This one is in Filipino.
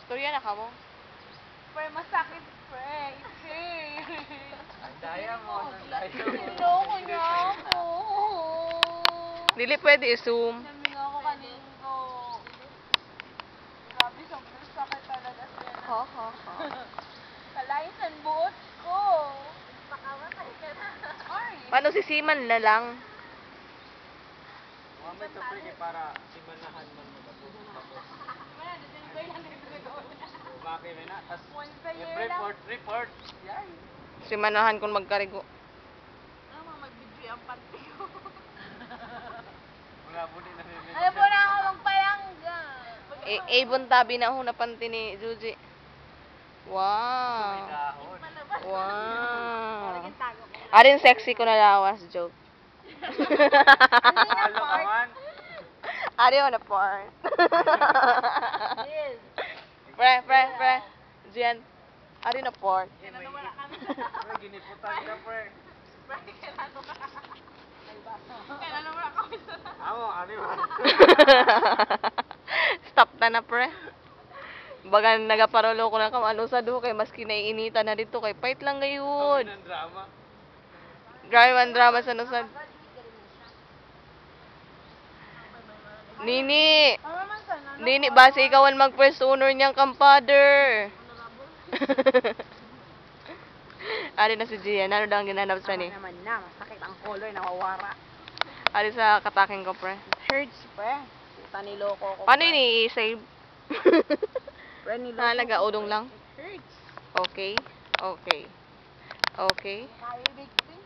Storya na ka mo? Pre, masakit, pre. Ang daya mo, ang daya mo. Niloko niya ako. Dili pwede i-zoom. Naming ako kanino. Grabe, sobrang sakit talaga siya. Ha, ha, ha. Kalaisan buot ko. Pakamatay ka na. Ay. Paano si Siman na lang? Mamay sa pre para simanahan mo tapos. Umaki mo na. Tas Once a year lang. report. Yan. Simanahan kung magkarigo. Ano, mag-video ang panty ko. Wala po din namimili. Alam po na ako magpayangga. Avon tabi na ho na panty ni Juji. May Wow. dahon. Wow. Tago ko. Arin sexy ko na lawas, joke. Halo ka man. Arin on a part. Yes. Pre. Jen. Arin na part. Kailan na wala kami. Pre, giniputan ka pre. Kailan na wala kami. Amo, ano yun? Stop na pre. Baga nagaparolo ko na kamano sa duho kay maski naiinitan na dito kay fight lang gayud. Ang drama. Grabe man drama sa nusad. Nini. Nini, base ikawan mag-first owner niyang kampador. Ari na si Gian. Ano daw ang ginanap sa ni? Naman na, masakit ang color, nawawara. Ari sa kataking ko, pre. Hurts, pre. Puta niloko ko. Paano yun i-save? Pre, niloko Halaga, udong lang. Hurts. Okay. Kaya big thing.